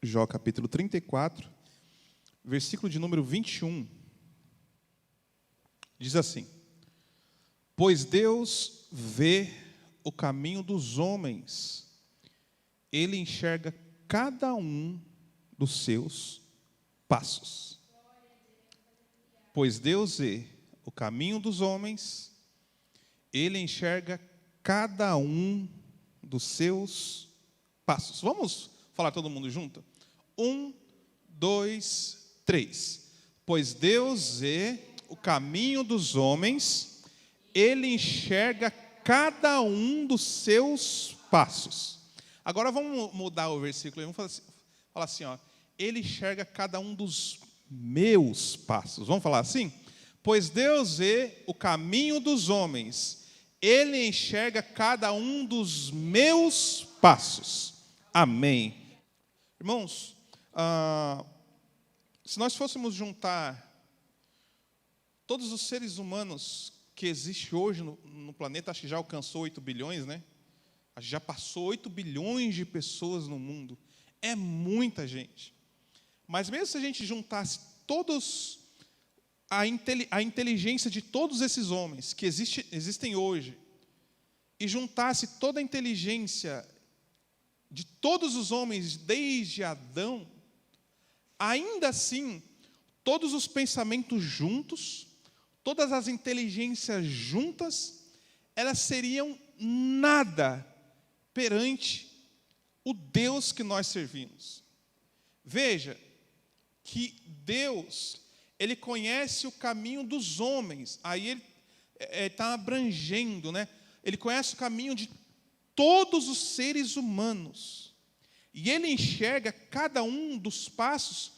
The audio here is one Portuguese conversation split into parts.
Jó capítulo 34, versículo de número 21. Diz assim: pois Deus vê o caminho dos homens, Ele enxerga cada um dos seus passos. Pois Deus vê o caminho dos homens, Ele enxerga cada um dos seus passos. Vamos falar todo mundo junto? 1, 2, 3. Pois Deus vê o caminho dos homens, Ele enxerga cada um dos seus passos. Agora vamos mudar o versículo. Vamos falar assim, ó. Ele enxerga cada um dos meus passos. Vamos falar assim? Pois Deus vê o caminho dos homens, Ele enxerga cada um dos meus passos. Amém. Irmãos, se nós fôssemos juntar todos os seres humanos que existem hoje no planeta, acho que já alcançou 8 bilhões, né? Acho que já passou 8 bilhões de pessoas no mundo. É muita gente. Mas mesmo se a gente juntasse todos a inteligência de todos esses homens que existem hoje e juntasse toda a inteligência de todos os homens desde Adão, ainda assim, todos os pensamentos juntos, todas as inteligências juntas, elas seriam nada perante o Deus que nós servimos. Veja que Deus, Ele conhece o caminho dos homens. Aí Ele está abrangendo, né? Ele conhece o caminho de todos os seres humanos. E Ele enxerga cada um dos passos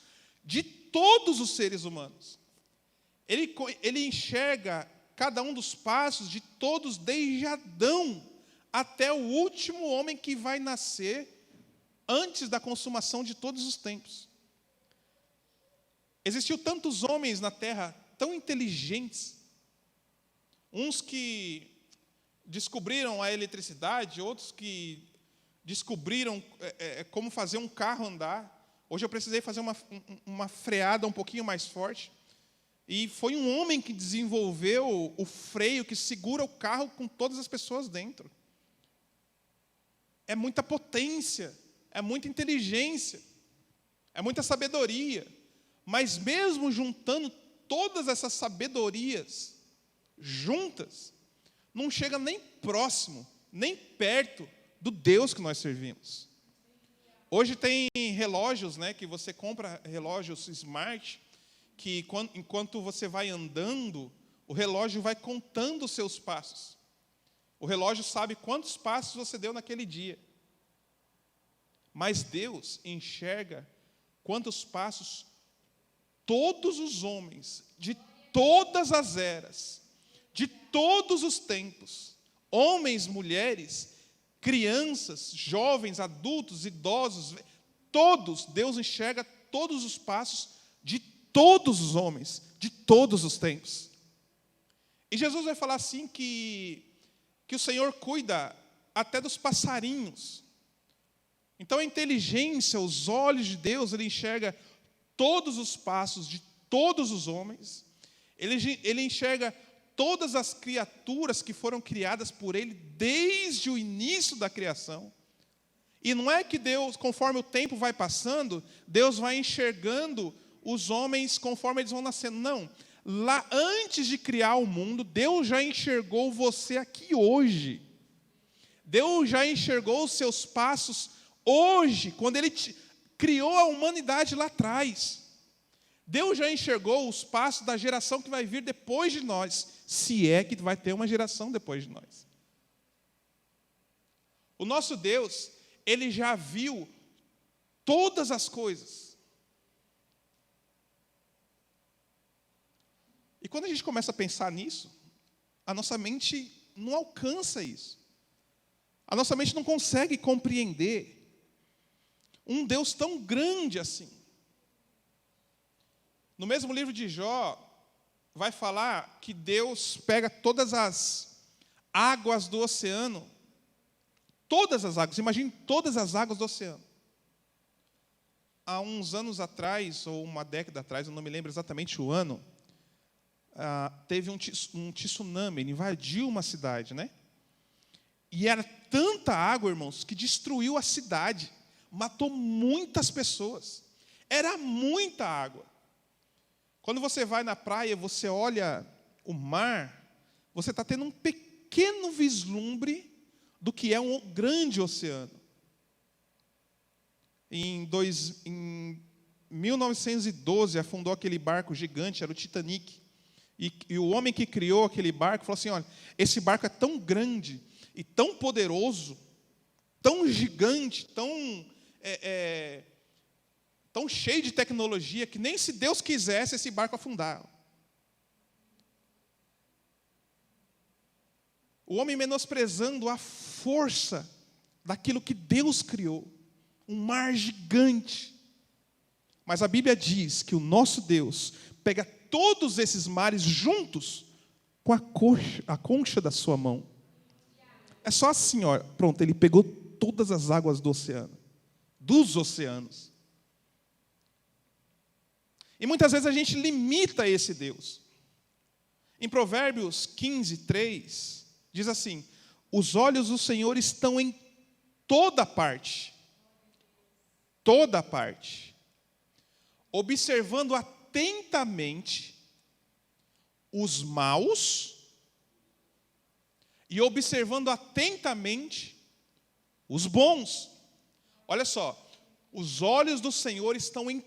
de todos os seres humanos. Ele enxerga cada um dos passos de todos, desde Adão até o último homem que vai nascer antes da consumação de todos os tempos. Existiu tantos homens na terra, tão inteligentes, uns que descobriram a eletricidade, outros que descobriram como fazer um carro andar. Hoje eu precisei fazer uma freada um pouquinho mais forte, e foi um homem que desenvolveu o freio que segura o carro com todas as pessoas dentro. É muita potência, é muita inteligência, é muita sabedoria. Mas mesmo juntando todas essas sabedorias juntas, não chega nem próximo, nem perto do Deus que nós servimos. Hoje tem relógios, né, que você compra relógios smart, que enquanto você vai andando, o relógio vai contando os seus passos. O relógio sabe quantos passos você deu naquele dia. Mas Deus enxerga quantos passos todos os homens, de todas as eras, de todos os tempos, homens, mulheres, crianças, jovens, adultos, idosos, todos, Deus enxerga todos os passos de todos os homens, de todos os tempos. E Jesus vai falar assim que o Senhor cuida até dos passarinhos. Então a inteligência, os olhos de Deus, Ele enxerga todos os passos de todos os homens. Ele enxerga todas as criaturas que foram criadas por Ele desde o início da criação. E não é que Deus, conforme o tempo vai passando, Deus vai enxergando os homens conforme eles vão nascendo. Não. Lá antes de criar o mundo, Deus já enxergou você aqui hoje. Deus já enxergou os seus passos hoje, quando Ele criou a humanidade lá atrás. Deus já enxergou os passos da geração que vai vir depois de nós, se é que vai ter uma geração depois de nós. O nosso Deus, Ele já viu todas as coisas. E quando a gente começa a pensar nisso, a nossa mente não alcança isso. A nossa mente não consegue compreender um Deus tão grande assim. No mesmo livro de Jó, vai falar que Deus pega todas as águas do oceano, todas as águas, imagine todas as águas do oceano, há uns anos atrás, ou uma década atrás, eu não me lembro exatamente o ano, teve um tsunami, ele invadiu uma cidade, né? E era tanta água, irmãos, que destruiu a cidade, matou muitas pessoas. Era muita água. Quando você vai na praia, você olha o mar, você está tendo um pequeno vislumbre do que é um grande oceano. Em 1912, afundou aquele barco gigante, era o Titanic. E o homem que criou aquele barco falou assim, olha, esse barco é tão grande e tão poderoso, tão gigante, tão cheio de tecnologia, que nem se Deus quisesse esse barco afundar. O homem menosprezando a força daquilo que Deus criou. Um mar gigante. Mas a Bíblia diz que o nosso Deus pega todos esses mares juntos com a concha da sua mão. É só assim, ó, pronto, ele pegou todas as águas do oceano, dos oceanos. E muitas vezes a gente limita esse Deus. Em Provérbios 15, 3, diz assim, os olhos do Senhor estão em toda parte, observando atentamente os maus e observando atentamente os bons. Olha só, os olhos do Senhor estão em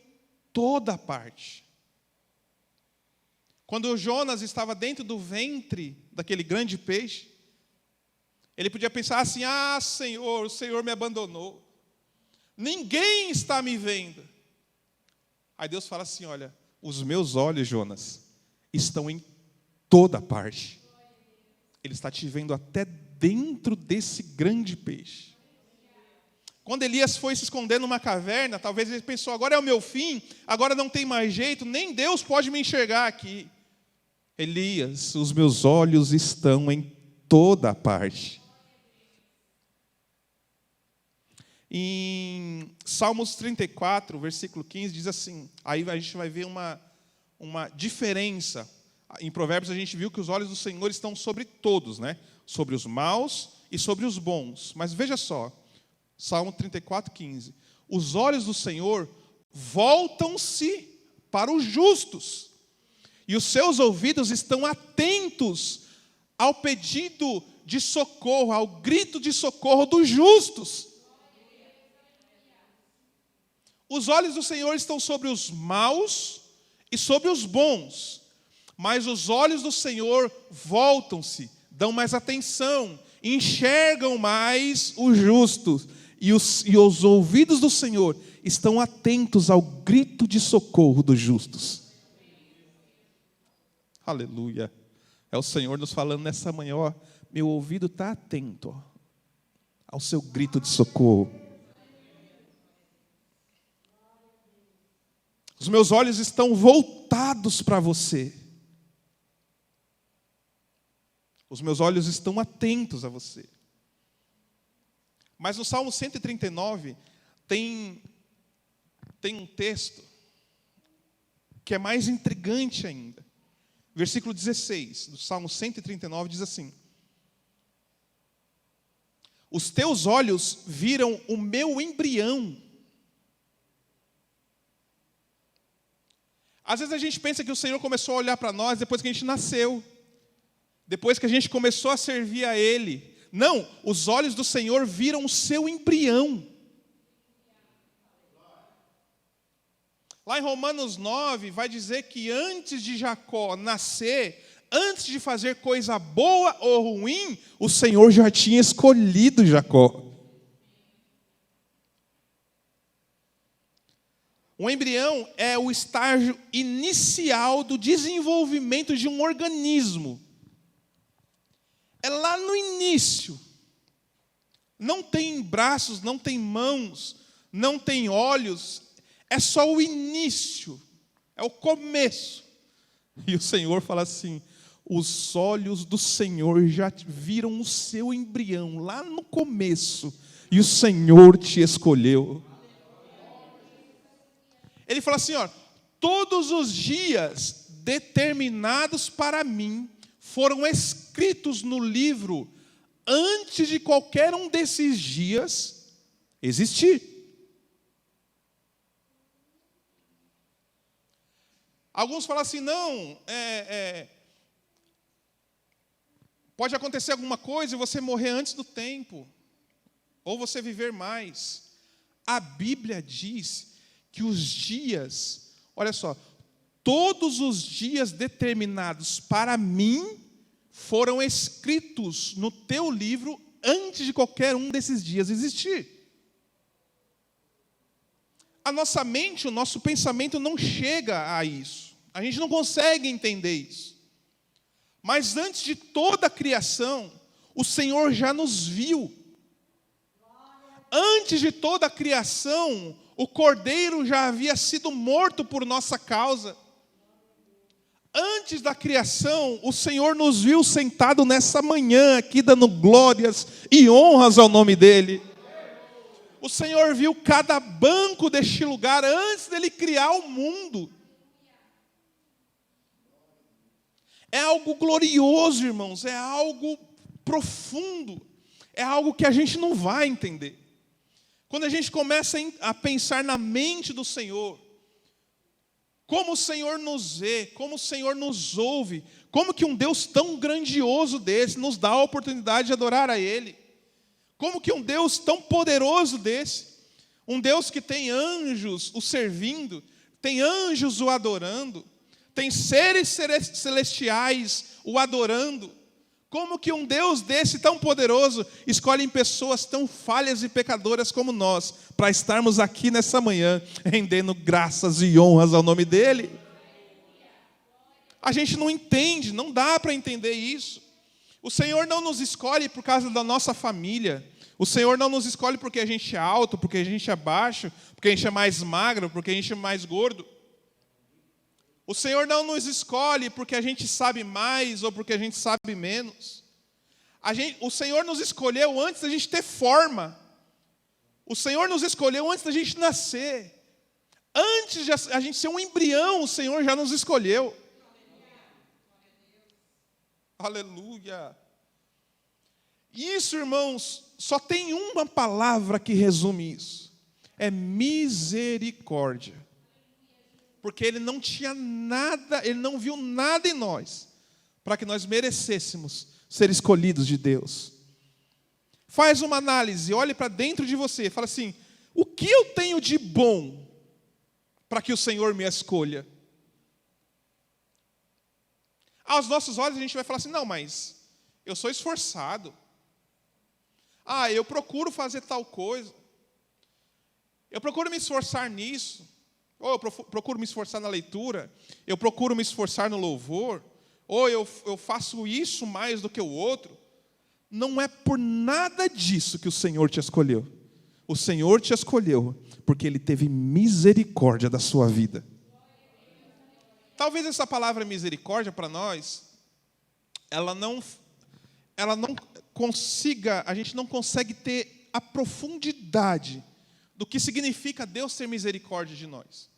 toda parte. Quando Jonas estava dentro do ventre daquele grande peixe, ele podia pensar assim, Senhor, o Senhor me abandonou. Ninguém está me vendo. Aí Deus fala assim, olha, os meus olhos, Jonas, estão em toda parte. Ele está te vendo até dentro desse grande peixe. Quando Elias foi se esconder numa caverna, talvez ele pensou, agora é o meu fim, agora não tem mais jeito, nem Deus pode me enxergar aqui. Elias, os meus olhos estão em toda parte. Em Salmos 34, versículo 15, diz assim, aí a gente vai ver uma diferença. Em Provérbios a gente viu que os olhos do Senhor estão sobre todos, né? Sobre os maus e sobre os bons. Mas veja só, Salmo 34, 15. Os olhos do Senhor voltam-se para os justos, e os seus ouvidos estão atentos ao pedido de socorro, ao grito de socorro dos justos. Os olhos do Senhor estão sobre os maus e sobre os bons, mas os olhos do Senhor voltam-se, dão mais atenção, enxergam mais os justos, e os ouvidos do Senhor estão atentos ao grito de socorro dos justos. Aleluia. É o Senhor nos falando nessa manhã, ó, meu ouvido está atento, ó, ao seu grito de socorro. Os meus olhos estão voltados para você. Os meus olhos estão atentos a você. Mas no Salmo 139, tem um texto que é mais intrigante ainda. Versículo 16 do Salmo 139 diz assim: os teus olhos viram o meu embrião. Às vezes a gente pensa que o Senhor começou a olhar para nós depois que a gente nasceu, depois que a gente começou a servir a Ele. Não, os olhos do Senhor viram o seu embrião. Lá em Romanos 9 vai dizer que antes de Jacó nascer, antes de fazer coisa boa ou ruim, o Senhor já tinha escolhido Jacó. O embrião é o estágio inicial do desenvolvimento de um organismo. É lá no início. Não tem braços, não tem mãos, não tem olhos. É só o início. É o começo. E o Senhor fala assim: os olhos do Senhor já viram o seu embrião lá no começo. E o Senhor te escolheu. Ele fala assim, ó, todos os dias determinados para mim foram escritos no livro antes de qualquer um desses dias existir. Alguns falam assim, não, pode acontecer alguma coisa e você morrer antes do tempo, ou você viver mais. A Bíblia diz que os dias, olha só, todos os dias determinados para mim foram escritos no teu livro antes de qualquer um desses dias existir. A nossa mente, o nosso pensamento não chega a isso. A gente não consegue entender isso. Mas antes de toda a criação, o Senhor já nos viu. Antes de toda a criação, o Cordeiro já havia sido morto por nossa causa. Antes da criação, o Senhor nos viu sentado nessa manhã aqui, dando glórias e honras ao nome dEle. O Senhor viu cada banco deste lugar antes dEle criar o mundo. É algo glorioso, irmãos, é algo profundo, é algo que a gente não vai entender. Quando a gente começa a pensar na mente do Senhor, como o Senhor nos vê, como o Senhor nos ouve, como que um Deus tão grandioso desse nos dá a oportunidade de adorar a Ele. Como que um Deus tão poderoso desse, um Deus que tem anjos o servindo, tem anjos o adorando, tem seres celestiais o adorando. Como que um Deus desse tão poderoso escolhe pessoas tão falhas e pecadoras como nós para estarmos aqui nessa manhã rendendo graças e honras ao nome dEle? A gente não entende, não dá para entender isso. O Senhor não nos escolhe por causa da nossa família. O Senhor não nos escolhe porque a gente é alto, porque a gente é baixo, porque a gente é mais magro, porque a gente é mais gordo. O Senhor não nos escolhe porque a gente sabe mais ou porque a gente sabe menos. O Senhor nos escolheu antes da gente ter forma. O Senhor nos escolheu antes da gente nascer. Antes de a gente ser um embrião, o Senhor já nos escolheu. Aleluia. Isso, irmãos, só tem uma palavra que resume isso. É misericórdia. Porque Ele não tinha nada, Ele não viu nada em nós para que nós merecêssemos ser escolhidos de Deus. Faz uma análise, olhe para dentro de você, fala assim, o que eu tenho de bom para que o Senhor me escolha? Aos nossos olhos a gente vai falar assim, não, mas eu sou esforçado. Eu procuro fazer tal coisa. Eu procuro me esforçar nisso. Ou eu procuro me esforçar na leitura, eu procuro me esforçar no louvor, ou eu faço isso mais do que o outro. Não é por nada disso que o Senhor te escolheu. O Senhor te escolheu porque Ele teve misericórdia da sua vida. Talvez essa palavra misericórdia para nós, ela não consiga, a gente não consegue ter a profundidade do que significa Deus ter misericórdia de nós.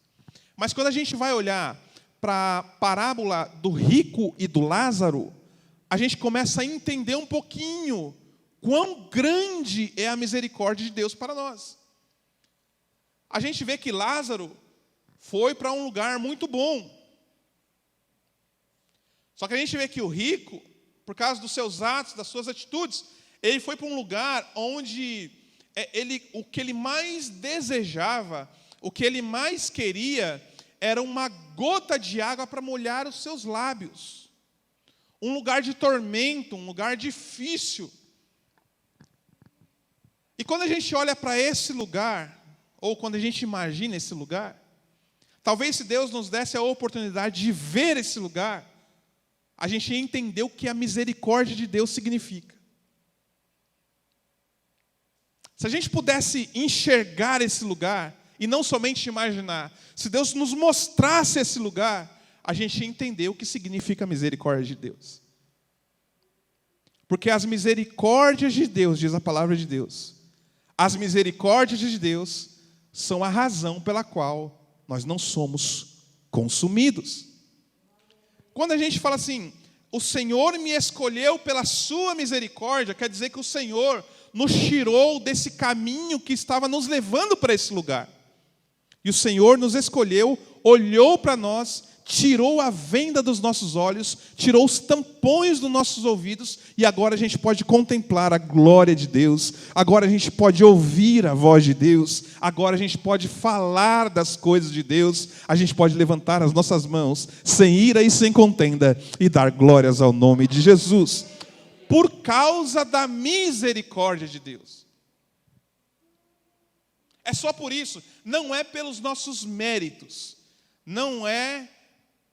Mas quando a gente vai olhar para a parábola do rico e do Lázaro, a gente começa a entender um pouquinho quão grande é a misericórdia de Deus para nós. A gente vê que Lázaro foi para um lugar muito bom. Só que a gente vê que o rico, por causa dos seus atos, das suas atitudes, ele foi para um lugar onde o que ele mais desejava, o que ele mais queria, era uma gota de água para molhar os seus lábios. Um lugar de tormento, um lugar difícil. E quando a gente olha para esse lugar, ou quando a gente imagina esse lugar, talvez se Deus nos desse a oportunidade de ver esse lugar, a gente ia entender o que a misericórdia de Deus significa. Se a gente pudesse enxergar esse lugar, e não somente imaginar, se Deus nos mostrasse esse lugar, a gente ia entender o que significa a misericórdia de Deus. Porque as misericórdias de Deus, diz a palavra de Deus, as misericórdias de Deus são a razão pela qual nós não somos consumidos. Quando a gente fala assim, o Senhor me escolheu pela sua misericórdia, quer dizer que o Senhor nos tirou desse caminho que estava nos levando para esse lugar. E o Senhor nos escolheu, olhou para nós, tirou a venda dos nossos olhos, tirou os tampões dos nossos ouvidos, e agora a gente pode contemplar a glória de Deus, agora a gente pode ouvir a voz de Deus, agora a gente pode falar das coisas de Deus, a gente pode levantar as nossas mãos, sem ira e sem contenda, e dar glórias ao nome de Jesus, por causa da misericórdia de Deus. É só por isso, não é pelos nossos méritos, não é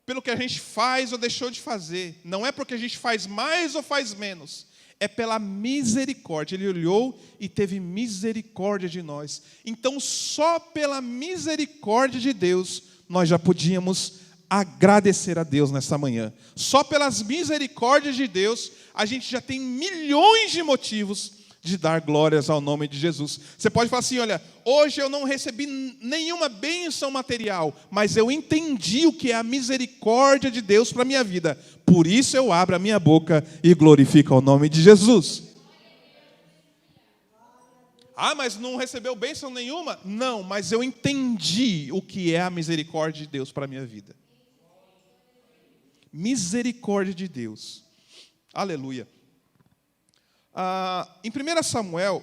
pelo que a gente faz ou deixou de fazer, não é porque a gente faz mais ou faz menos, é pela misericórdia. Ele olhou e teve misericórdia de nós. Então, só pela misericórdia de Deus, nós já podíamos agradecer a Deus nessa manhã. Só pelas misericórdias de Deus, a gente já tem milhões de motivos de dar glórias ao nome de Jesus. Você pode falar assim, olha, hoje eu não recebi nenhuma bênção material, mas eu entendi o que é a misericórdia de Deus para a minha vida. Por isso eu abro a minha boca e glorifico ao nome de Jesus. Ah, mas não recebeu bênção nenhuma? Não, mas eu entendi o que é a misericórdia de Deus para a minha vida. Misericórdia de Deus. Aleluia. Em 1 Samuel,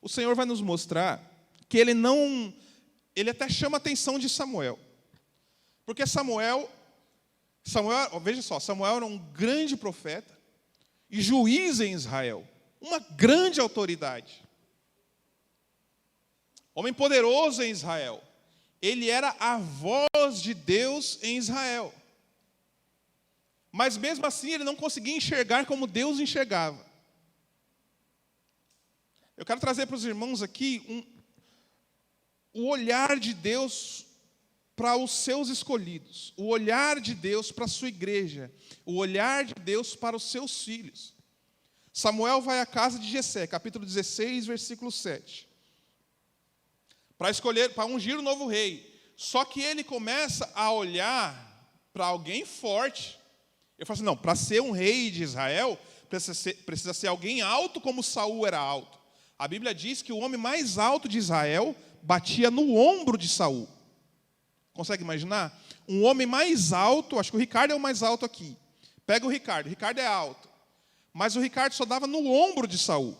o Senhor vai nos mostrar que ele até chama a atenção de Samuel. Porque Samuel, veja só, Samuel era um grande profeta e juiz em Israel, uma grande autoridade. Homem poderoso em Israel. Ele era a voz de Deus em Israel. Mas mesmo assim ele não conseguia enxergar como Deus enxergava. Eu quero trazer para os irmãos aqui o olhar de Deus para os seus escolhidos, o olhar de Deus para a sua igreja, o olhar de Deus para os seus filhos. Samuel vai à casa de Jessé, capítulo 16, versículo 7, para ungir o novo rei. Só que ele começa a olhar para alguém forte. Eu falo assim, não, para ser um rei de Israel, precisa ser alguém alto como Saul era alto. A Bíblia diz que o homem mais alto de Israel batia no ombro de Saul. Consegue imaginar? Um homem mais alto, acho que o Ricardo é o mais alto aqui. Pega o Ricardo é alto. Mas o Ricardo só dava no ombro de Saul.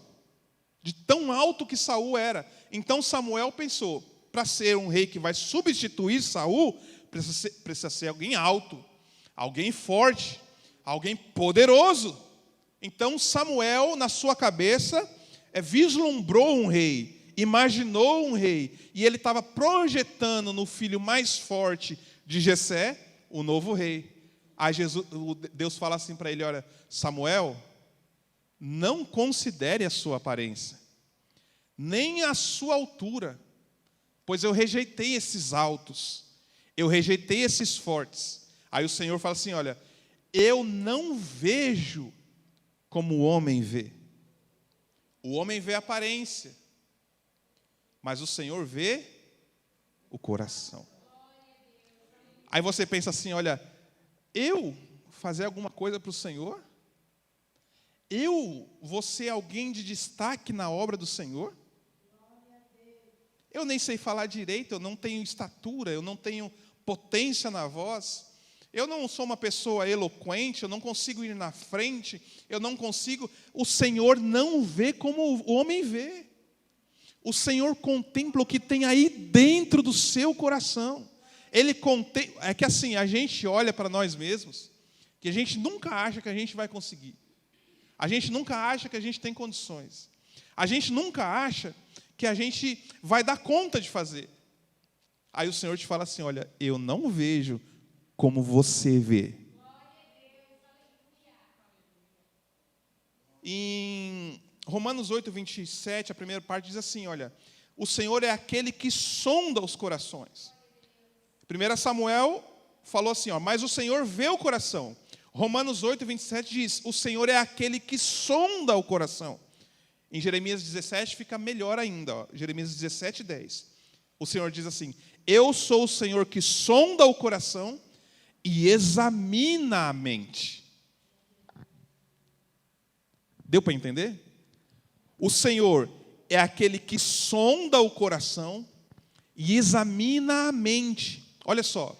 De tão alto que Saul era. Então Samuel pensou, para ser um rei que vai substituir Saul, precisa ser alguém alto, alguém forte, alguém poderoso. Então Samuel, na sua cabeça, vislumbrou um rei, imaginou um rei, e ele estava projetando no filho mais forte de Jessé, o novo rei. Aí Deus fala assim para ele, olha, Samuel, não considere a sua aparência, nem a sua altura, pois eu rejeitei esses altos, eu rejeitei esses fortes. Aí o Senhor fala assim, olha, eu não vejo como o homem vê. O homem vê a aparência, mas o Senhor vê o coração. Aí você pensa assim, olha, eu fazer alguma coisa para o Senhor? Eu vou ser alguém de destaque na obra do Senhor? Eu nem sei falar direito, eu não tenho estatura, eu não tenho potência na voz. Eu não sou uma pessoa eloquente, eu não consigo ir na frente, eu não consigo. O Senhor não vê como o homem vê. O Senhor contempla o que tem aí dentro do seu coração. Ele contempla. É que assim, a gente olha para nós mesmos, que a gente nunca acha que a gente vai conseguir. A gente nunca acha que a gente tem condições. A gente nunca acha que a gente vai dar conta de fazer. Aí o Senhor te fala assim, olha, eu não vejo como você vê. Em Romanos 8, 27, a primeira parte diz assim, olha, o Senhor é aquele que sonda os corações. 1 Samuel falou assim, mas o Senhor vê o coração. Romanos 8, 27 diz, o Senhor é aquele que sonda o coração. Em Jeremias 17 fica melhor ainda, Jeremias 17, 10. O Senhor diz assim: eu sou o Senhor que sonda o coração e examina a mente. Deu para entender? O Senhor é aquele que sonda o coração e examina a mente. Olha só,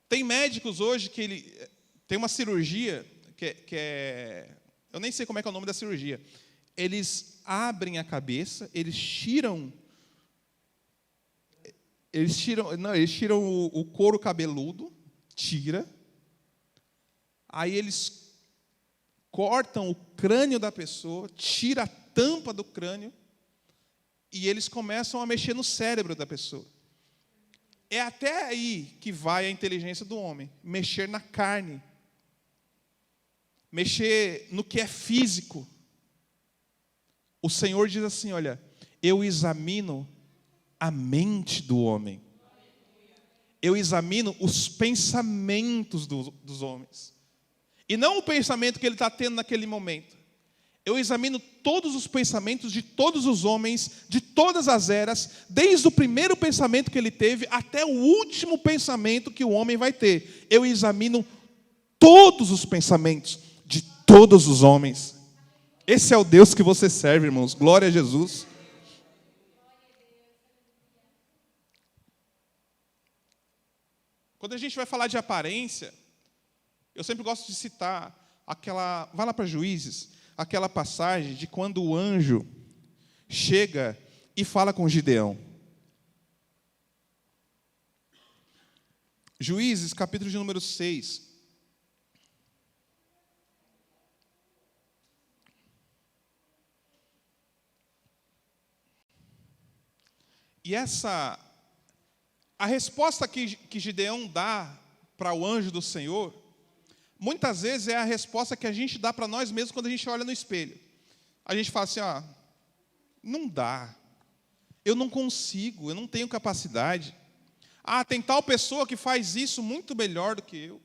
tem médicos hoje que tem uma cirurgia que é... Eu nem sei como é que é o nome da cirurgia. Eles abrem a cabeça, eles tiram o couro cabeludo, aí eles cortam o crânio da pessoa, tira a tampa do crânio e eles começam a mexer no cérebro da pessoa. É até aí que vai a inteligência do homem, mexer na carne, mexer no que é físico. O Senhor diz assim, olha, eu examino a mente do homem. Eu examino os pensamentos dos homens. E não o pensamento que ele está tendo naquele momento. Eu examino todos os pensamentos de todos os homens, de todas as eras, desde o primeiro pensamento que ele teve até o último pensamento que o homem vai ter. Eu examino todos os pensamentos de todos os homens. Esse é o Deus que você serve, irmãos. Glória a Jesus. Quando a gente vai falar de aparência, eu sempre gosto de citar vai lá para Juízes, aquela passagem de quando o anjo chega e fala com Gideão. Juízes, capítulo de número 6. E a resposta que Gideão dá para o anjo do Senhor, muitas vezes é a resposta que a gente dá para nós mesmos quando a gente olha no espelho. A gente fala assim, não dá, eu não consigo, eu não tenho capacidade. Tem tal pessoa que faz isso muito melhor do que eu.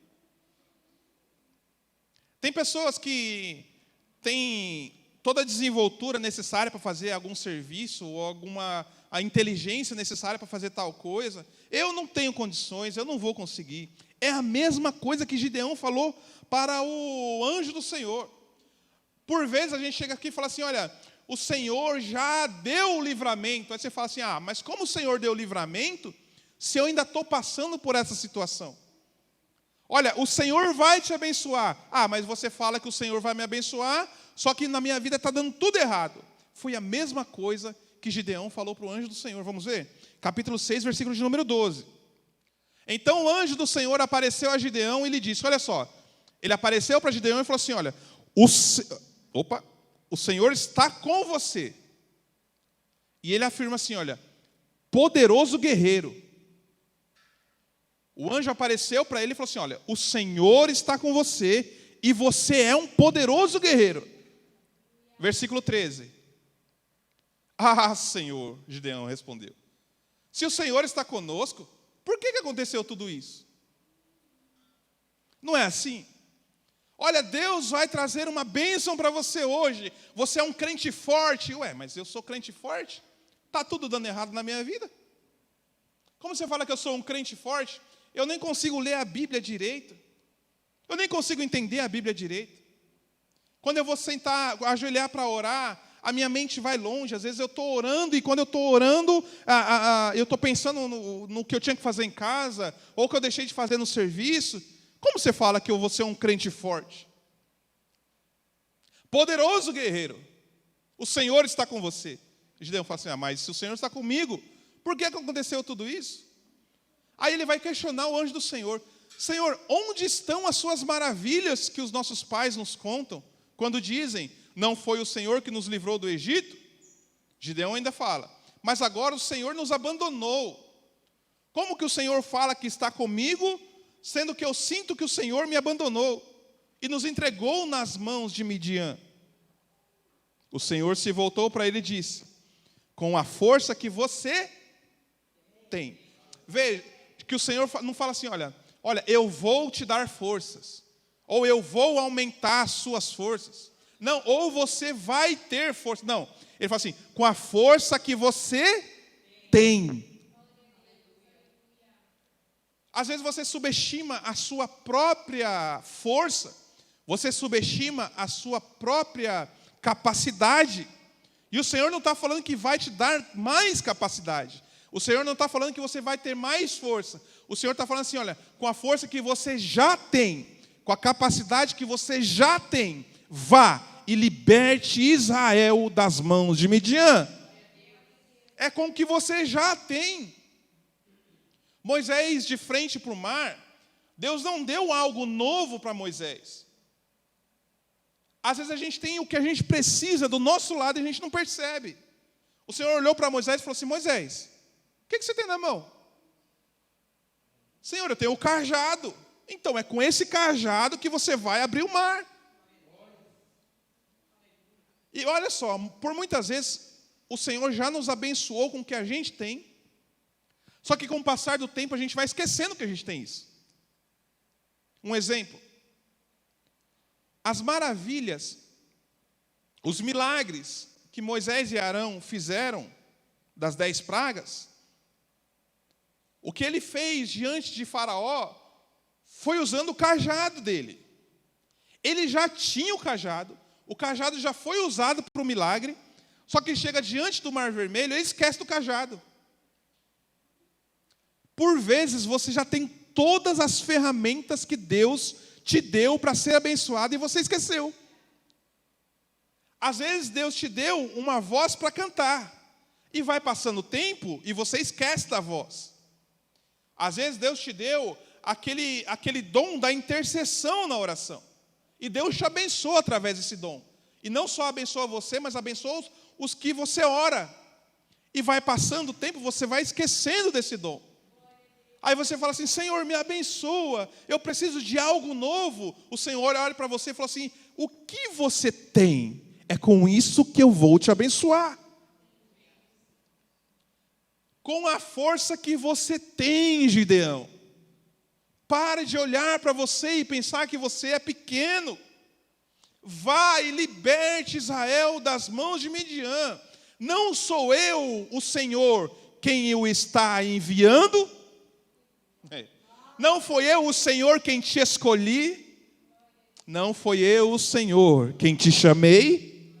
Tem pessoas que têm toda a desenvoltura necessária para fazer algum serviço, ou a inteligência necessária para fazer tal coisa. Eu não tenho condições, eu não vou conseguir. É a mesma coisa que Gideão falou para o anjo do Senhor. Por vezes a gente chega aqui e fala assim, olha, o Senhor já deu o livramento. Aí você fala assim, mas como o Senhor deu o livramento, se eu ainda estou passando por essa situação? Olha, o Senhor vai te abençoar. Mas você fala que o Senhor vai me abençoar, só que na minha vida está dando tudo errado. Foi a mesma coisa que Gideão falou para o anjo do Senhor. Vamos ver? Capítulo 6, versículo de número 12. Então o anjo do Senhor apareceu a Gideão e lhe disse, olha só, ele apareceu para Gideão e falou assim, olha, o Senhor está com você. E ele afirma assim, olha, poderoso guerreiro. O anjo apareceu para ele e falou assim, olha, o Senhor está com você e você é um poderoso guerreiro. Versículo 13. Senhor, Gideão respondeu, se o Senhor está conosco, por que aconteceu tudo isso? Não é assim? Olha, Deus vai trazer uma bênção para você hoje. Você é um crente forte. Mas eu sou crente forte? Está tudo dando errado na minha vida. Como você fala que eu sou um crente forte? Eu nem consigo ler a Bíblia direito. Eu nem consigo entender a Bíblia direito. Quando eu vou sentar, ajoelhar para orar, a minha mente vai longe. Às vezes eu estou orando e quando eu estou orando, eu estou pensando no que eu tinha que fazer em casa, ou que eu deixei de fazer no serviço. Como você fala que eu vou ser um crente forte? Poderoso guerreiro, o Senhor está com você. Gideão fala assim, mas se o Senhor está comigo, por que aconteceu tudo isso? Aí ele vai questionar o anjo do Senhor. Senhor, onde estão as suas maravilhas que os nossos pais nos contam, quando dizem, não foi o Senhor que nos livrou do Egito? Gideão ainda fala, mas agora o Senhor nos abandonou. Como que o Senhor fala que está comigo, sendo que eu sinto que o Senhor me abandonou e nos entregou nas mãos de Midian? O Senhor se voltou para ele e disse, com a força que você tem. Veja, que o Senhor não fala assim, olha, eu vou te dar forças, ou eu vou aumentar as suas forças. Não, ou você vai ter força. Não, ele fala assim, com a força que você tem. Às vezes você subestima a sua própria força, você subestima a sua própria capacidade. E o Senhor não está falando que vai te dar mais capacidade. O Senhor não está falando que você vai ter mais força. O Senhor está falando assim, olha, com a força que você já tem, com a capacidade que você já tem, vá e liberte Israel das mãos de Midian. É com o que você já tem. Moisés de frente para o mar, Deus não deu algo novo para Moisés. Às vezes a gente tem o que a gente precisa do nosso lado e a gente não percebe. O Senhor olhou para Moisés e falou assim, Moisés, o que você tem na mão? Senhor, eu tenho o cajado. Então é com esse cajado que você vai abrir o mar. E olha só, por muitas vezes o Senhor já nos abençoou com o que a gente tem. Só que com o passar do tempo a gente vai esquecendo que a gente tem isso. Um exemplo. As maravilhas, os milagres que Moisés e Arão fizeram das 10 pragas, o que ele fez diante de Faraó foi usando o cajado dele. Ele já tinha o cajado já foi usado para o milagre, só que chega diante do Mar Vermelho, ele esquece do cajado. Por vezes você já tem todas as ferramentas que Deus te deu para ser abençoado e você esqueceu. Às vezes Deus te deu uma voz para cantar e vai passando o tempo e você esquece da voz. Às vezes Deus te deu aquele dom da intercessão na oração e Deus te abençoa através desse dom. E não só abençoa você, mas abençoa os que você ora. E vai passando o tempo, você vai esquecendo desse dom. Aí você fala assim, Senhor, me abençoa, eu preciso de algo novo. O Senhor olha para você e fala assim, o que você tem? É com isso que eu vou te abençoar. Com a força que você tem, Gideão. Pare de olhar para você e pensar que você é pequeno. Vá e liberte Israel das mãos de Midian. Não sou eu, o Senhor, quem o está enviando? Não foi eu, o Senhor, quem te escolhi? Não foi eu, o Senhor, quem te chamei?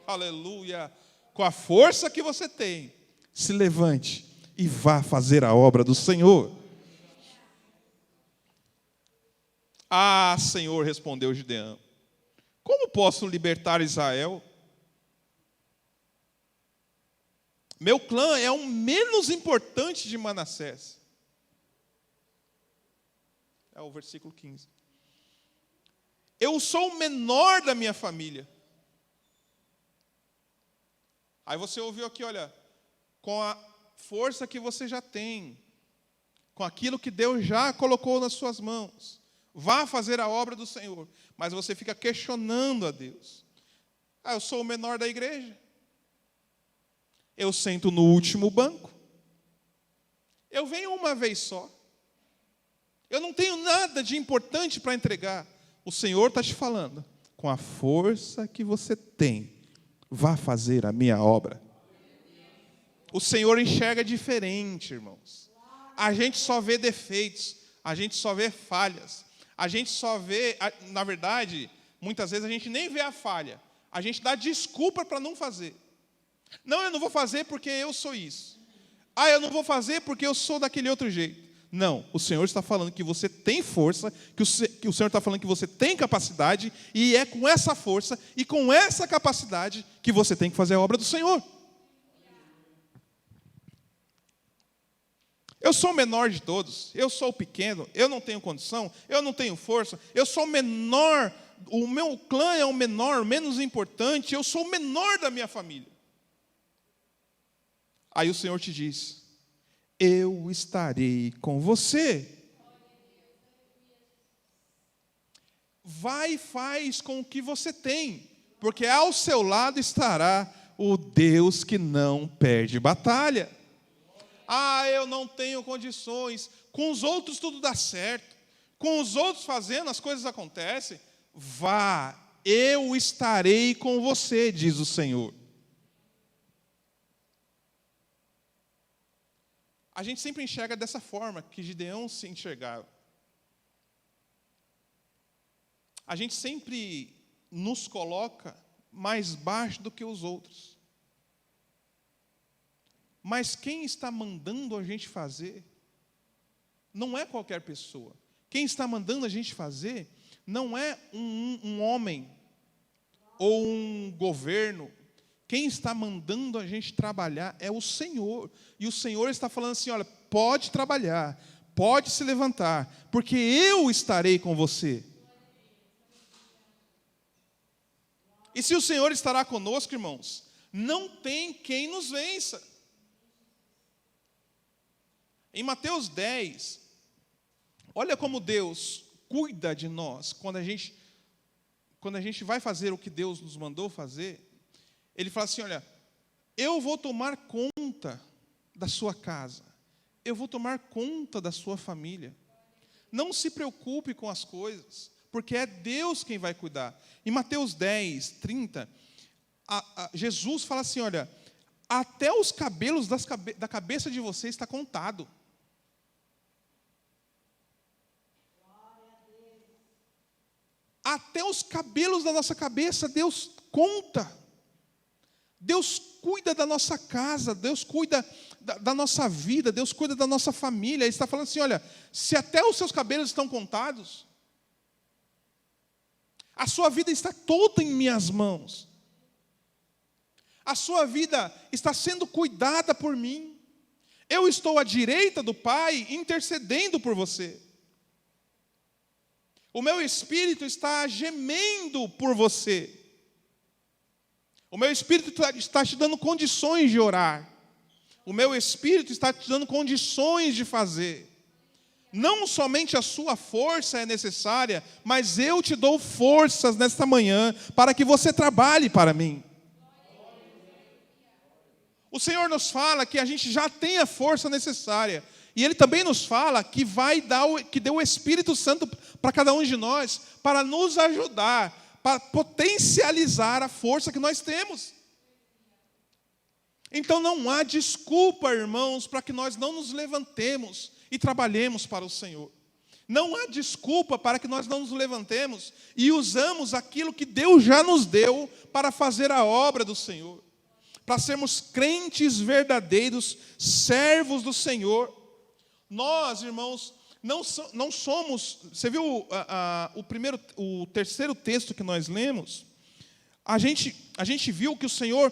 Aleluia! Com a força que você tem, se levante e vá fazer a obra do Senhor. Ah, Senhor, respondeu Gideão, como posso libertar Israel? Meu clã é o menos importante de Manassés. É o versículo 15. Eu sou o menor da minha família. Aí você ouviu aqui, olha, com a força que você já tem, com aquilo que Deus já colocou nas suas mãos, vá fazer a obra do Senhor. Mas você fica questionando a Deus. Ah, eu sou o menor da igreja. Eu sento no último banco. Eu venho uma vez só. Eu não tenho nada de importante para entregar. O Senhor está te falando, com a força que você tem, vá fazer a minha obra. O Senhor enxerga diferente, irmãos. A gente só vê defeitos, a gente só vê falhas. A gente só vê, na verdade, muitas vezes a gente nem vê a falha. A gente dá desculpa para não fazer. Não, eu não vou fazer porque eu sou isso. Ah, eu não vou fazer porque eu sou daquele outro jeito. Não, o Senhor está falando que você tem força, que o Senhor está falando que você tem capacidade, e é com essa força e com essa capacidade que você tem que fazer a obra do Senhor. Eu sou o menor de todos, eu sou o pequeno, eu não tenho condição, eu não tenho força, eu sou o menor, o meu clã é o menor, menos importante, eu sou o menor da minha família. Aí o Senhor te diz, eu estarei com você. Vai e faz com o que você tem, porque ao seu lado estará o Deus que não perde batalha. Ah, eu não tenho condições. Com os outros tudo dá certo. Com os outros fazendo, as coisas acontecem. Vá, eu estarei com você, diz o Senhor. a gente sempre enxerga dessa forma que Gideão se enxergava. A gente sempre nos coloca mais baixo do que os outros. Mas quem está mandando a gente fazer não é qualquer pessoa. Quem está mandando a gente fazer não é um homem ou um governo. Quem está mandando a gente trabalhar é o Senhor. E o Senhor está falando assim, olha, pode trabalhar, pode se levantar, porque eu estarei com você. E se o Senhor estará conosco, irmãos, não tem quem nos vença. Em Mateus 10, olha como Deus cuida de nós quando a gente vai fazer o que Deus nos mandou fazer. Ele fala assim, olha, eu vou tomar conta da sua casa, eu vou tomar conta da sua família. Não se preocupe com as coisas, porque é Deus quem vai cuidar. Em Mateus 10, 30, Jesus fala assim, olha, até os cabelos da cabeça de vocês está contado. Até os cabelos da nossa cabeça, Deus conta. Deus cuida da nossa casa, Deus cuida da nossa vida, Deus cuida da nossa família. Ele está falando assim, olha, se até os seus cabelos estão contados, a sua vida está toda em minhas mãos. A sua vida está sendo cuidada por mim. Eu estou à direita do Pai, intercedendo por você. O meu espírito está gemendo por você. O meu espírito está te dando condições de orar. O meu espírito está te dando condições de fazer. Não somente a sua força é necessária, mas eu te dou forças nesta manhã para que você trabalhe para mim. O Senhor nos fala que a gente já tem a força necessária. E Ele também nos fala que que deu o Espírito Santo para cada um de nós, para nos ajudar, para potencializar a força que nós temos. Então não há desculpa, irmãos, para que nós não nos levantemos e trabalhemos para o Senhor. Não há desculpa para que nós não nos levantemos e usamos aquilo que Deus já nos deu para fazer a obra do Senhor. Para sermos crentes verdadeiros, servos do Senhor. Nós, irmãos, não somos... Você viu o terceiro texto que nós lemos? A gente viu que o Senhor,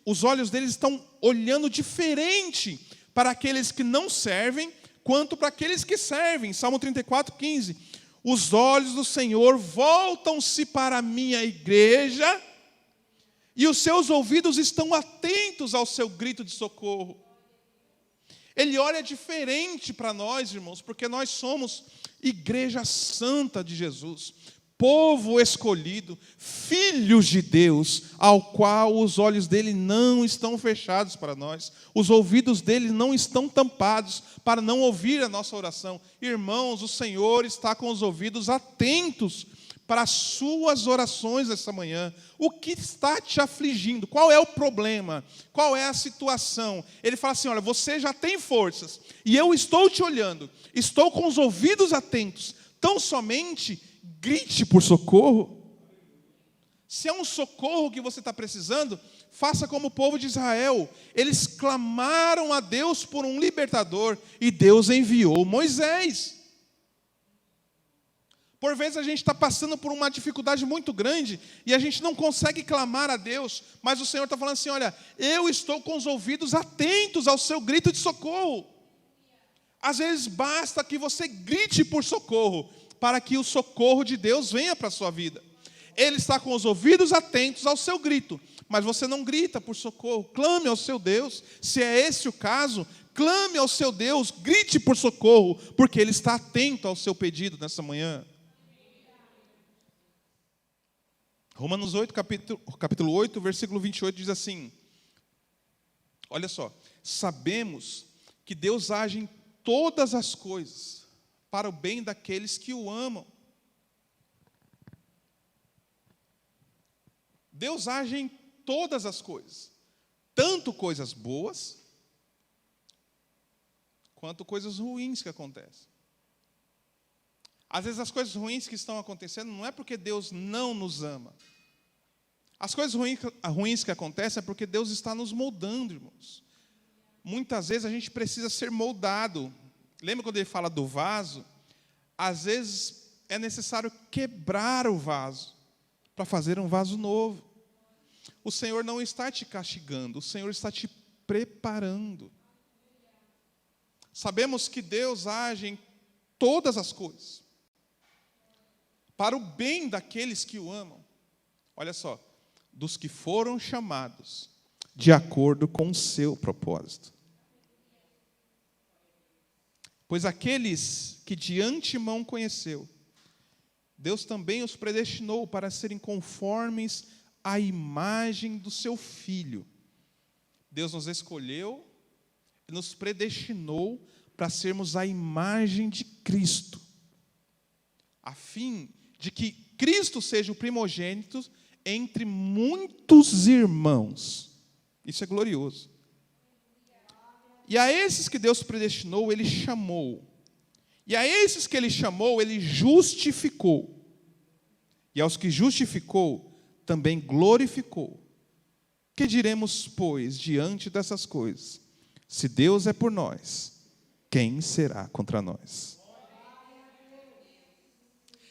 os olhos deles estão olhando diferente para aqueles que não servem, quanto para aqueles que servem. Salmo 34, 15. Os olhos do Senhor voltam-se para a minha igreja, e os seus ouvidos estão atentos ao seu grito de socorro. Ele olha diferente para nós, irmãos, porque nós somos igreja santa de Jesus, povo escolhido, filhos de Deus, ao qual os olhos dele não estão fechados para nós, os ouvidos dele não estão tampados para não ouvir a nossa oração. Irmãos, o Senhor está com os ouvidos atentos para as suas orações esta manhã. O que está te afligindo? Qual é o problema? Qual é a situação? Ele fala assim, olha, você já tem forças, e eu estou te olhando, estou com os ouvidos atentos, tão somente grite por socorro. Se é um socorro que você está precisando, faça como o povo de Israel. Eles clamaram a Deus por um libertador, e Deus enviou Moisés. Por vezes a gente está passando por uma dificuldade muito grande e a gente não consegue clamar a Deus, mas o Senhor está falando assim, olha, eu estou com os ouvidos atentos ao seu grito de socorro. Às vezes basta que você grite por socorro, para que o socorro de Deus venha para a sua vida. Ele está com os ouvidos atentos ao seu grito, mas você não grita por socorro. Clame ao seu Deus, se é esse o caso, clame ao seu Deus, grite por socorro, porque Ele está atento ao seu pedido nessa manhã. Romanos 8, capítulo 8, versículo 28 diz assim, olha só, sabemos que Deus age em todas as coisas para o bem daqueles que o amam. Deus age em todas as coisas, tanto coisas boas, quanto coisas ruins que acontecem. Às vezes as coisas ruins que estão acontecendo não é porque Deus não nos ama. As coisas ruins que acontecem é porque Deus está nos moldando, irmãos. Muitas vezes a gente precisa ser moldado. Lembra quando ele fala do vaso? Às vezes é necessário quebrar o vaso para fazer um vaso novo. O Senhor não está te castigando, o Senhor está te preparando. Sabemos que Deus age em todas as coisas para o bem daqueles que o amam. Olha só, dos que foram chamados de acordo com o seu propósito. Pois aqueles que de antemão conheceu, Deus também os predestinou para serem conformes à imagem do seu Filho. Deus nos escolheu e nos predestinou para sermos a imagem de Cristo, a fim de que Cristo seja o primogênito entre muitos irmãos. Isso é glorioso. E a esses que Deus predestinou, Ele chamou. E a esses que Ele chamou, Ele justificou. E aos que justificou, também glorificou. Que diremos, pois, diante dessas coisas? Se Deus é por nós, quem será contra nós?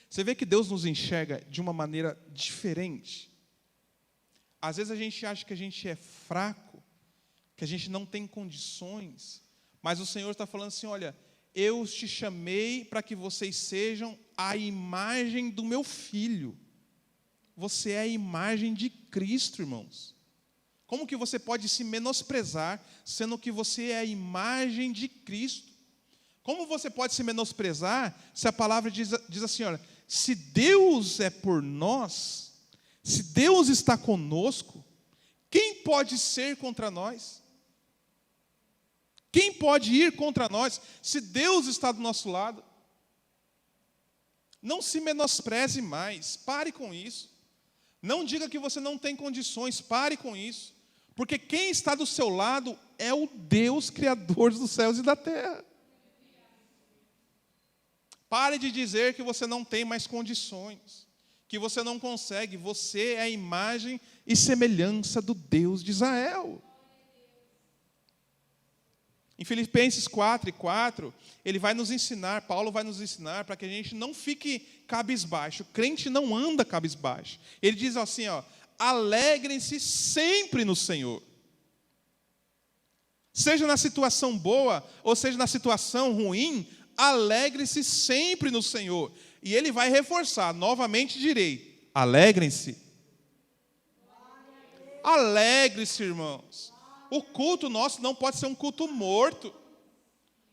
Você vê que Deus nos enxerga de uma maneira diferente. Às vezes a gente acha que a gente é fraco, que a gente não tem condições, mas o Senhor está falando assim, olha, eu te chamei para que vocês sejam a imagem do meu Filho. Você é a imagem de Cristo, irmãos. Como que você pode se menosprezar, sendo que você é a imagem de Cristo? Como você pode se menosprezar, se a palavra diz assim, olha, se Deus é por nós, se Deus está conosco, quem pode ser contra nós? Quem pode ir contra nós, se Deus está do nosso lado? Não se menospreze mais, pare com isso. Não diga que você não tem condições, pare com isso. Porque quem está do seu lado é o Deus Criador dos céus e da terra. Pare de dizer que você não tem mais condições, que você não consegue. Você é a imagem e semelhança do Deus de Israel. Em Filipenses 4:4, ele vai nos ensinar, Paulo vai nos ensinar, para que a gente não fique cabisbaixo. O crente não anda cabisbaixo. Ele diz assim, ó, alegrem-se sempre no Senhor. Seja na situação boa, ou seja na situação ruim, alegre-se sempre no Senhor. E ele vai reforçar, novamente direi, alegrem-se. Alegre-se, irmãos. O culto nosso não pode ser um culto morto.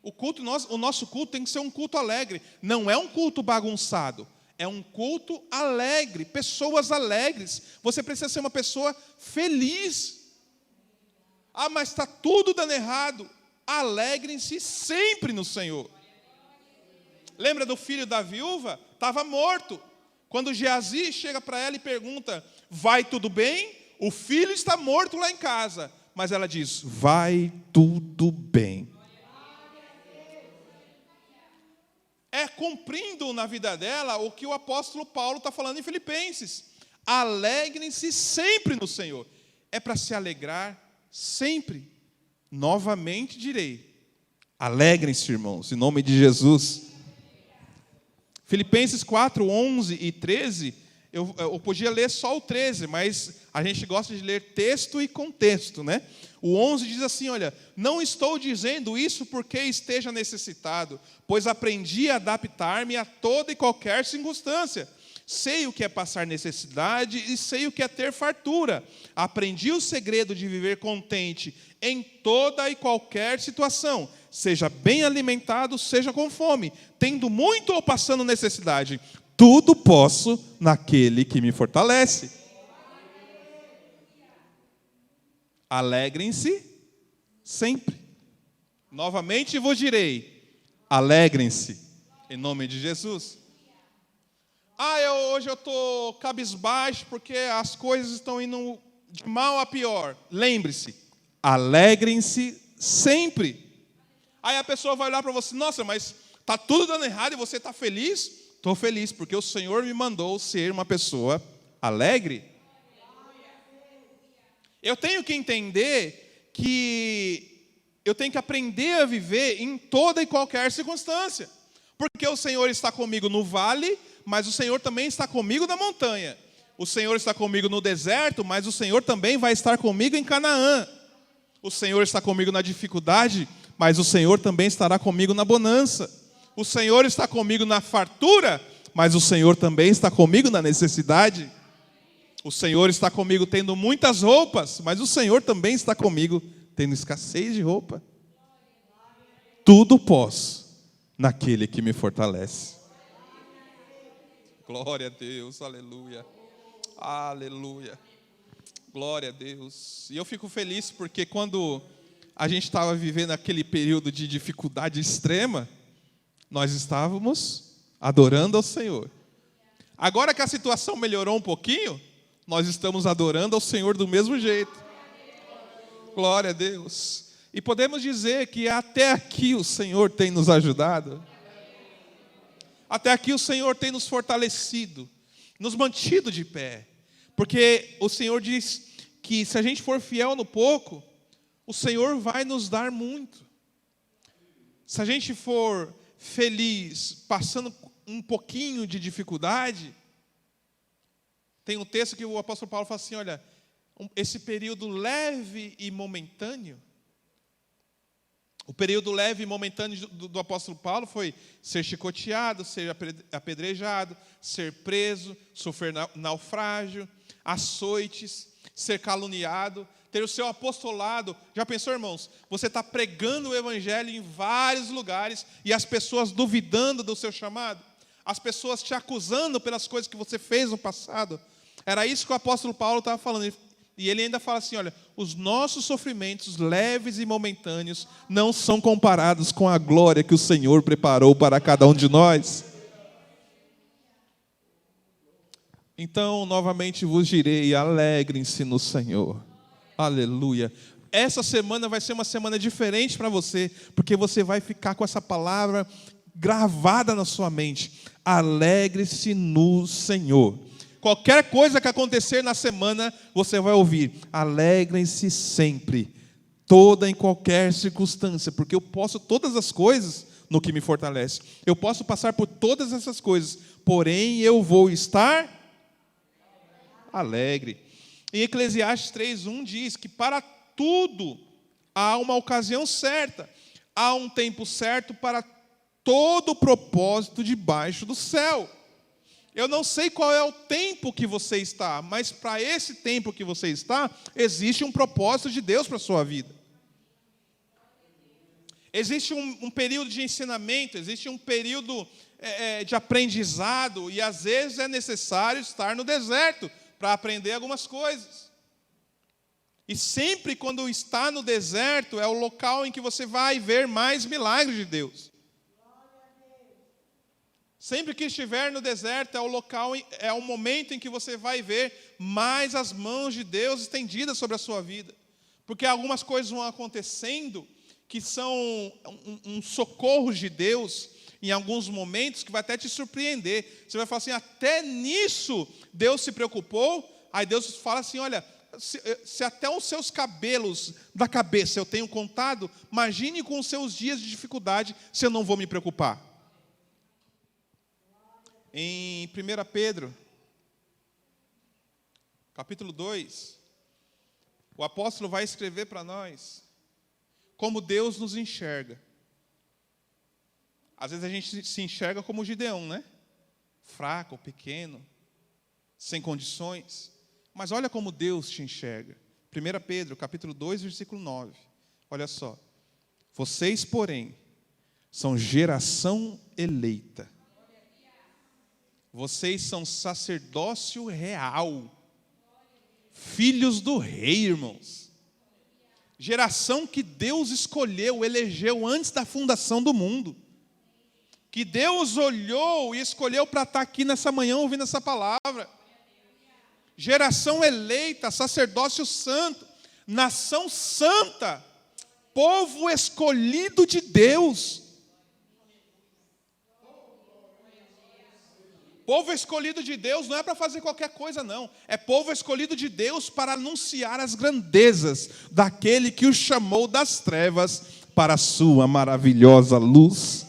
O nosso culto tem que ser um culto alegre. Não é um culto bagunçado. É um culto alegre. Pessoas alegres. Você precisa ser uma pessoa feliz. Ah, mas está tudo dando errado. Alegrem-se sempre no Senhor. Lembra do filho da viúva? Estava morto. Quando Geazi chega para ela e pergunta, vai tudo bem? O filho está morto lá em casa. Mas ela diz, vai tudo bem. É cumprindo na vida dela o que o apóstolo Paulo está falando em Filipenses. Alegrem-se sempre no Senhor. É para se alegrar sempre. Novamente direi, alegrem-se, irmãos, em nome de Jesus. Filipenses 4:11 e 13, eu podia ler só o 13, mas a gente gosta de ler texto e contexto, né? O 11 diz assim, olha, não estou dizendo isso porque esteja necessitado, pois aprendi a adaptar-me a toda e qualquer circunstância. Sei o que é passar necessidade e sei o que é ter fartura. Aprendi o segredo de viver contente em toda e qualquer situação, seja bem alimentado, seja com fome, tendo muito ou passando necessidade. Tudo posso naquele que me fortalece. Alegrem-se sempre. Novamente vos direi, alegrem-se, em nome de Jesus. Hoje eu estou cabisbaixo porque as coisas estão indo de mal a pior. Lembre-se, alegrem-se sempre. Aí a pessoa vai olhar para você, nossa, mas está tudo dando errado e você está feliz? Estou feliz, porque o Senhor me mandou ser uma pessoa alegre. Eu tenho que entender que eu tenho que aprender a viver em toda e qualquer circunstância. Porque o Senhor está comigo no vale, mas o Senhor também está comigo na montanha. O Senhor está comigo no deserto, mas o Senhor também vai estar comigo em Canaã. O Senhor está comigo na dificuldade, mas o Senhor também estará comigo na bonança. O Senhor está comigo na fartura, mas o Senhor também está comigo na necessidade. O Senhor está comigo tendo muitas roupas, mas o Senhor também está comigo tendo escassez de roupa. Tudo posso naquele que me fortalece. Glória a Deus, aleluia. Aleluia. Glória a Deus. E eu fico feliz porque quando a gente estava vivendo aquele período de dificuldade extrema, nós estávamos adorando ao Senhor. Agora que a situação melhorou um pouquinho, nós estamos adorando ao Senhor do mesmo jeito. Glória a Deus. E podemos dizer que até aqui o Senhor tem nos ajudado. Até aqui o Senhor tem nos fortalecido, nos mantido de pé. Porque o Senhor diz que se a gente for fiel no pouco, o Senhor vai nos dar muito. Se a gente for feliz, passando um pouquinho de dificuldade, tem um texto que o apóstolo Paulo fala assim, olha, esse período leve e momentâneo, o período leve e momentâneo do apóstolo Paulo foi ser chicoteado, ser apedrejado, ser preso, sofrer naufrágio, açoites, ser caluniado, ter o seu apostolado. Já pensou, irmãos? Você está pregando o evangelho em vários lugares e as pessoas duvidando do seu chamado, as pessoas te acusando pelas coisas que você fez no passado. Era isso que o apóstolo Paulo estava falando. E ele ainda fala assim, olha, os nossos sofrimentos leves e momentâneos não são comparados com a glória que o Senhor preparou para cada um de nós. Então, novamente vos direi, alegrem-se no Senhor. Aleluia. Essa semana vai ser uma semana diferente para você, porque você vai ficar com essa palavra gravada na sua mente. Alegre-se no Senhor. Qualquer coisa que acontecer na semana, você vai ouvir, alegrem-se sempre, toda e qualquer circunstância, porque eu posso todas as coisas no que me fortalece. Eu posso passar por todas essas coisas, porém eu vou estar alegre. Em Eclesiastes 3:1 diz que para tudo há uma ocasião certa, há um tempo certo para todo o propósito debaixo do céu. Eu não sei qual é o tempo que você está, mas para esse tempo que você está, existe um propósito de Deus para a sua vida. Existe um período de ensinamento, existe um período de aprendizado, e às vezes é necessário estar no deserto para aprender algumas coisas. E sempre quando está no deserto, é o local em que você vai ver mais milagres de Deus. Sempre que estiver no deserto, é o local, é o momento em que você vai ver mais as mãos de Deus estendidas sobre a sua vida. Porque algumas coisas vão acontecendo que são um socorro de Deus em alguns momentos que vai até te surpreender. Você vai falar assim, até nisso Deus se preocupou. Aí Deus fala assim, olha, se até os seus cabelos da cabeça eu tenho contado, imagine com os seus dias de dificuldade se eu não vou me preocupar. Em 1 Pedro, capítulo 2, o apóstolo vai escrever para nós como Deus nos enxerga. Às vezes a gente se enxerga como Gideão, né? Fraco, pequeno, sem condições. Mas olha como Deus te enxerga. 1 Pedro, capítulo 2, versículo 9. Olha só. Vocês, porém, são geração eleita. Vocês são sacerdócio real, filhos do rei, irmãos. Geração que Deus escolheu, elegeu antes da fundação do mundo. Que Deus olhou e escolheu para estar aqui nessa manhã ouvindo essa palavra. Geração eleita, sacerdócio santo, nação santa, povo escolhido de Deus. Povo escolhido de Deus não é para fazer qualquer coisa, não. É povo escolhido de Deus para anunciar as grandezas daquele que os chamou das trevas para a sua maravilhosa luz.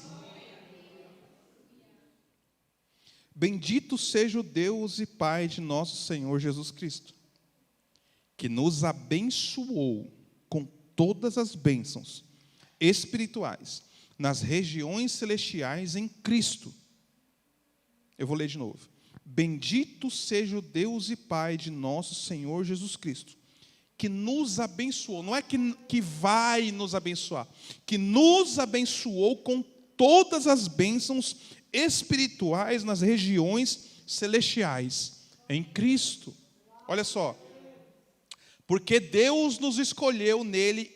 Bendito seja o Deus e Pai de nosso Senhor Jesus Cristo, que nos abençoou com todas as bênçãos espirituais nas regiões celestiais em Cristo. Eu vou ler de novo. Bendito seja o Deus e Pai de nosso Senhor Jesus Cristo, que nos abençoou, não é que vai nos abençoar, que nos abençoou com todas as bênçãos espirituais nas regiões celestiais em Cristo. Olha só. Porque Deus nos escolheu nele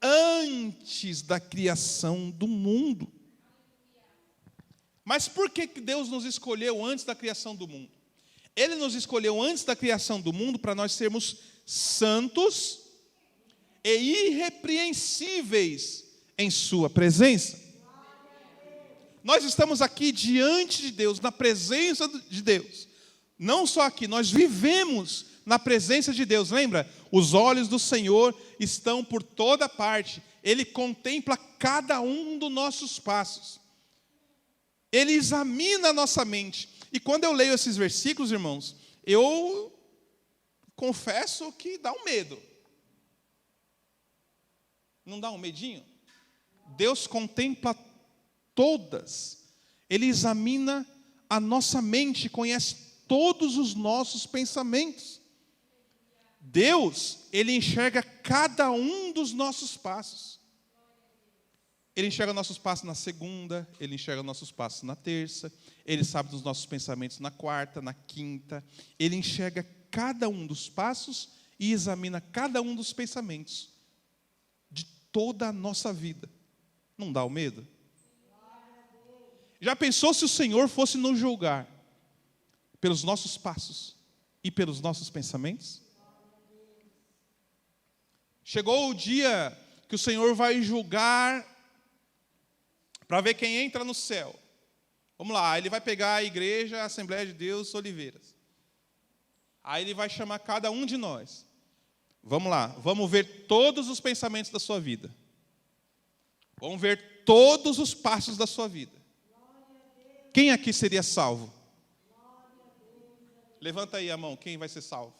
antes da criação do mundo. Mas por que Deus nos escolheu antes da criação do mundo? Ele nos escolheu antes da criação do mundo para nós sermos santos e irrepreensíveis em sua presença. Nós estamos aqui diante de Deus, na presença de Deus. Não só aqui, nós vivemos na presença de Deus. Lembra? Os olhos do Senhor estão por toda parte. Ele contempla cada um dos nossos passos. Ele examina a nossa mente. E quando eu leio esses versículos, irmãos, eu confesso que dá um medo. Não dá um medinho? Deus contempla todas. Ele examina a nossa mente, conhece todos os nossos pensamentos. Deus, Ele enxerga cada um dos nossos passos. Ele enxerga nossos passos na segunda, Ele enxerga nossos passos na terça, Ele sabe dos nossos pensamentos na quarta, na quinta. Ele enxerga cada um dos passos e examina cada um dos pensamentos de toda a nossa vida. Não dá o medo? Já pensou se o Senhor fosse nos julgar pelos nossos passos e pelos nossos pensamentos? Chegou o dia que o Senhor vai julgar para ver quem entra no céu. Vamos lá, Ele vai pegar a igreja, a Assembleia de Deus, Oliveiras. Aí Ele vai chamar cada um de nós. Vamos lá, vamos ver todos os pensamentos da sua vida. Vamos ver todos os passos da sua vida. Quem aqui seria salvo? Levanta aí a mão, quem vai ser salvo?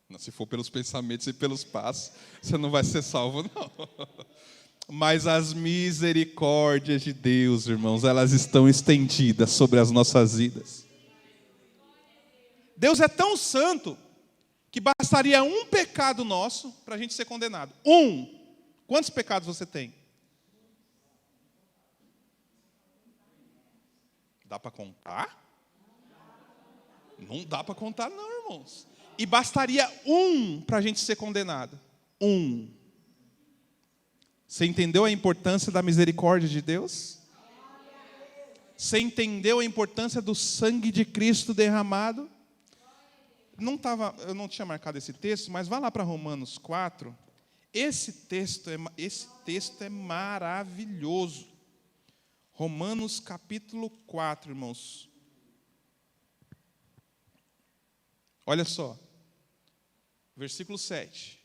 Não, se for pelos pensamentos e pelos passos, você não vai ser salvo, não. Mas as misericórdias de Deus, irmãos, elas estão estendidas sobre as nossas vidas. Deus é tão santo que bastaria um pecado nosso para a gente ser condenado. Um. Quantos pecados você tem? Dá para contar? Não dá para contar, não, irmãos. E bastaria um para a gente ser condenado. Um. Você entendeu a importância da misericórdia de Deus? Você entendeu a importância do sangue de Cristo derramado? Eu não tinha marcado esse texto, mas vá lá para Romanos 4. Esse texto é maravilhoso. Romanos capítulo 4, irmãos. Olha só. Versículo 7.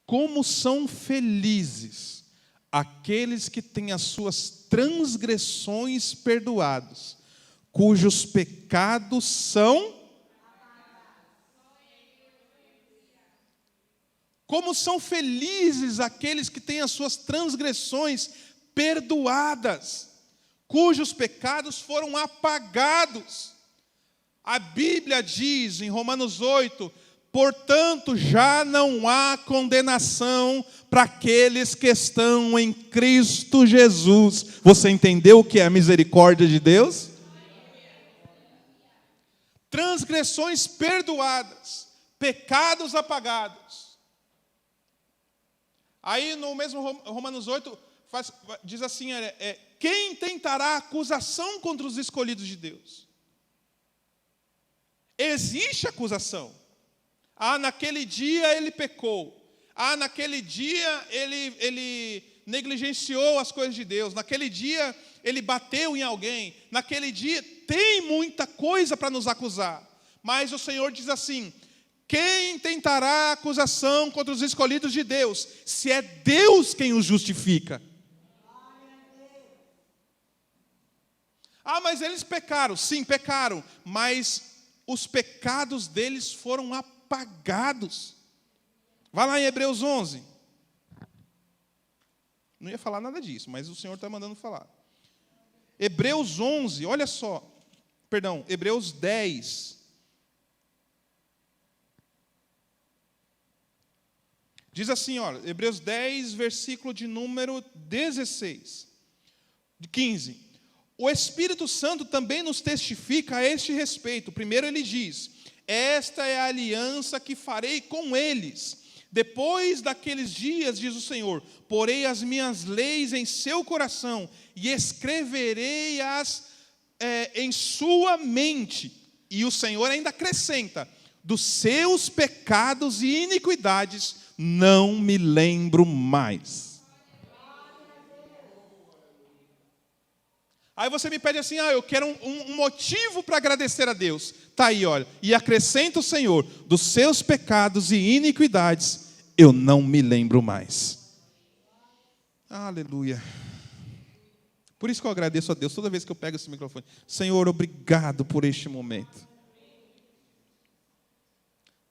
Como são felizes aqueles que têm as suas transgressões perdoados, cujos pecados são... Como são felizes aqueles que têm as suas transgressões perdoadas, cujos pecados foram apagados. A Bíblia diz em Romanos 8, portanto, já não há condenação para aqueles que estão em Cristo Jesus. Você entendeu o que é a misericórdia de Deus? Transgressões perdoadas, pecados apagados. Aí no mesmo Romanos 8, diz assim, quem tentará acusação contra os escolhidos de Deus? Existe acusação. Ah, naquele dia ele pecou. Ah, naquele dia ele negligenciou as coisas de Deus. Naquele dia ele bateu em alguém. Naquele dia tem muita coisa para nos acusar. Mas o Senhor diz assim: quem tentará acusação contra os escolhidos de Deus, se é Deus quem os justifica? Ah, mas eles pecaram. Sim, pecaram. Mas os pecados deles foram apagados. Vai lá em Hebreus 11. Não ia falar nada disso, mas o Senhor está mandando falar. Hebreus 11, olha só. Perdão, Hebreus 10. Diz assim, olha, Hebreus 10, versículo de número 16. 15. O Espírito Santo também nos testifica a este respeito. Primeiro ele diz: esta é a aliança que farei com eles. Depois daqueles dias, diz o Senhor, porei as minhas leis em seu coração e escreverei-as em sua mente. E o Senhor ainda acrescenta: dos seus pecados e iniquidades não me lembro mais. Aí você me pede assim: eu quero um motivo para agradecer a Deus. Está aí, olha. E acrescenta o Senhor: dos seus pecados e iniquidades eu não me lembro mais. Aleluia. Por isso que eu agradeço a Deus toda vez que eu pego esse microfone. Senhor, obrigado por este momento.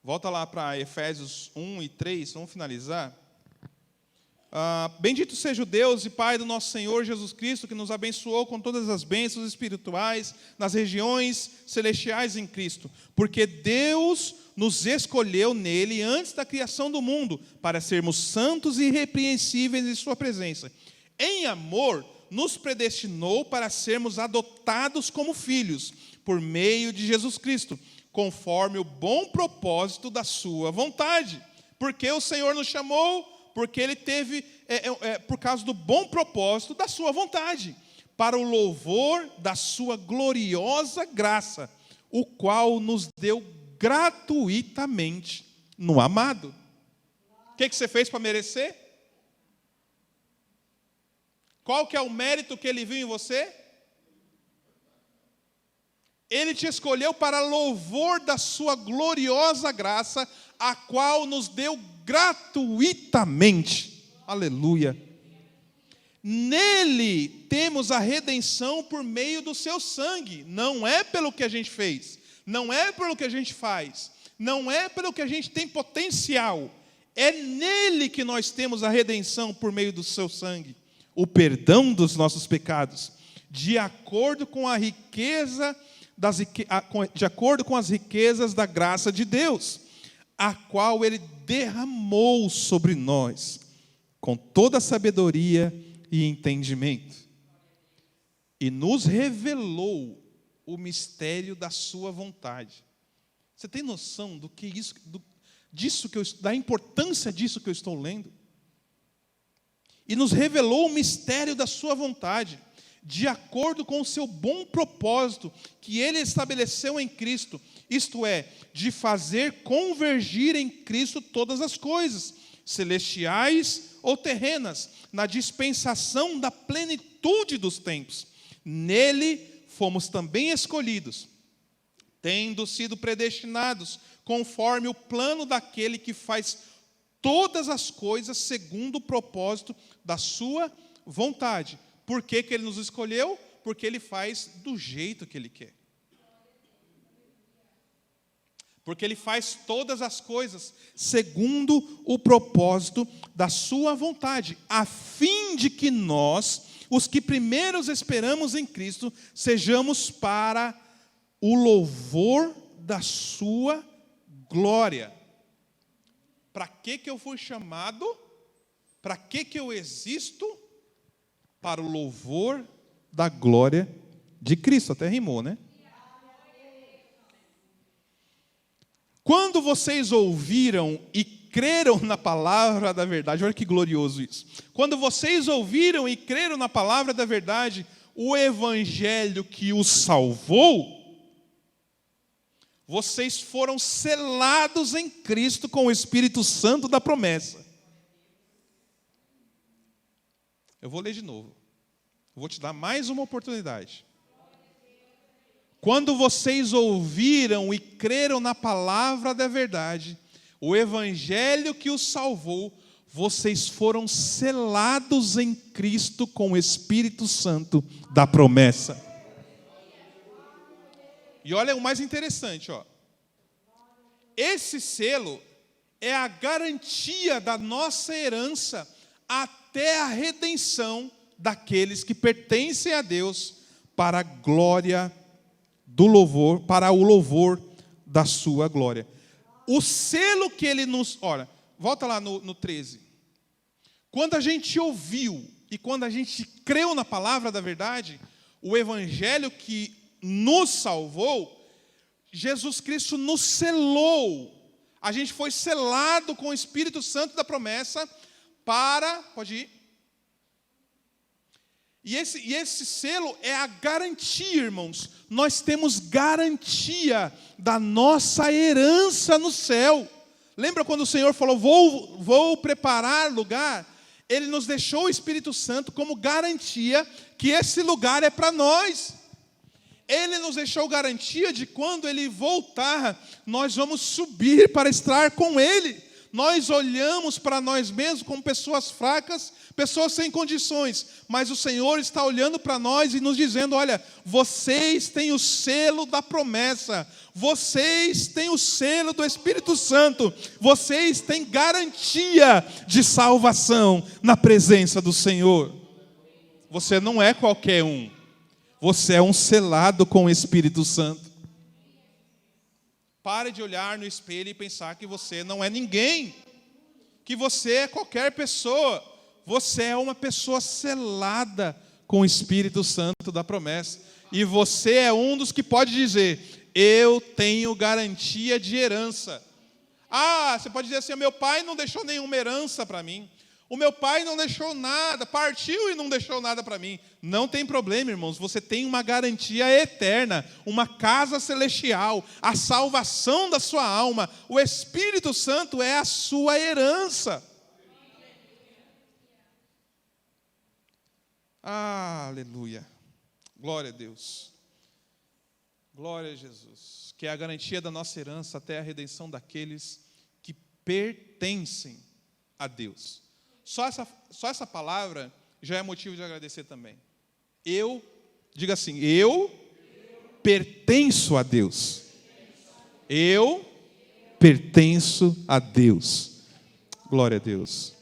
Volta lá para Efésios 1 e 3, vamos finalizar. Bendito seja o Deus e Pai do nosso Senhor Jesus Cristo, que nos abençoou com todas as bênçãos espirituais nas regiões celestiais em Cristo. Porque Deus nos escolheu nele antes da criação do mundo, para sermos santos e irrepreensíveis em sua presença. Em amor, nos predestinou para sermos adotados como filhos, por meio de Jesus Cristo, conforme o bom propósito da sua vontade. Porque o Senhor nos chamou, porque Ele teve, por causa do bom propósito da sua vontade, para o louvor da sua gloriosa graça, o qual nos deu gratuitamente no amado. O que você fez para merecer? Qual que é o mérito que Ele viu em você? Ele te escolheu para louvor da sua gloriosa graça, a qual nos deu gratuitamente. Aleluia. Nele temos a redenção por meio do seu sangue. Não é pelo que a gente fez, não é pelo que a gente faz, não é pelo que a gente tem potencial. É nele que nós temos a redenção por meio do seu sangue, o perdão dos nossos pecados, de acordo com a riqueza de acordo com as riquezas da graça de Deus, a qual Ele derramou sobre nós, com toda sabedoria e entendimento, e nos revelou o mistério da sua vontade. Você tem noção do que isso, da importância disso que eu estou lendo? E nos revelou o mistério da sua vontade, de acordo com o seu bom propósito que Ele estabeleceu em Cristo, isto é, de fazer convergir em Cristo todas as coisas, celestiais ou terrenas, na dispensação da plenitude dos tempos. Nele fomos também escolhidos, tendo sido predestinados, conforme o plano daquele que faz todas as coisas segundo o propósito da sua vontade. Por que Ele nos escolheu? Porque Ele faz do jeito que Ele quer. Porque Ele faz todas as coisas segundo o propósito da sua vontade, a fim de que nós, os que primeiros esperamos em Cristo, sejamos para o louvor da sua glória. Para que eu fui chamado? Para que eu existo? Para o louvor da glória de Cristo. Até rimou, né? Quando vocês ouviram e creram na palavra da verdade, olha que glorioso isso. Quando vocês ouviram e creram na palavra da verdade, o evangelho que os salvou, vocês foram selados em Cristo com o Espírito Santo da promessa. Eu vou ler de novo. Eu vou te dar mais uma oportunidade. Quando vocês ouviram e creram na palavra da verdade, o evangelho que os salvou, vocês foram selados em Cristo com o Espírito Santo da promessa. E olha o mais interessante, ó. Esse selo é a garantia da nossa herança até a redenção daqueles que pertencem a Deus para a glória do louvor, para o louvor da sua glória. O selo que ele nos... Olha, volta lá no 13. Quando a gente ouviu e quando a gente creu na palavra da verdade, o evangelho que nos salvou, Jesus Cristo nos selou. A gente foi selado com o Espírito Santo da promessa para... Pode ir. E esse selo é a garantia, irmãos. Nós temos garantia da nossa herança no céu. Lembra quando o Senhor falou, vou preparar lugar? Ele nos deixou o Espírito Santo como garantia que esse lugar é para nós. Ele nos deixou garantia de quando Ele voltar, nós vamos subir para estar com Ele. Nós olhamos para nós mesmos como pessoas fracas, pessoas sem condições, mas o Senhor está olhando para nós e nos dizendo, olha, vocês têm o selo da promessa, vocês têm o selo do Espírito Santo, vocês têm garantia de salvação na presença do Senhor. Você não é qualquer um, você é um selado com o Espírito Santo. Pare de olhar no espelho e pensar que você não é ninguém, que você é qualquer pessoa. Você é uma pessoa selada com o Espírito Santo da promessa. E você é um dos que pode dizer, eu tenho garantia de herança. Ah, você pode dizer assim, meu pai não deixou nenhuma herança para mim. O meu pai não deixou nada, partiu e não deixou nada para mim. Não tem problema, irmãos, você tem uma garantia eterna, uma casa celestial, a salvação da sua alma. O Espírito Santo é a sua herança. Ah, aleluia. Glória a Deus. Glória a Jesus. Que é a garantia da nossa herança até a redenção daqueles que pertencem a Deus. Só essa palavra já é motivo de agradecer também. Diga assim, eu pertenço a Deus. Eu pertenço a Deus. Glória a Deus.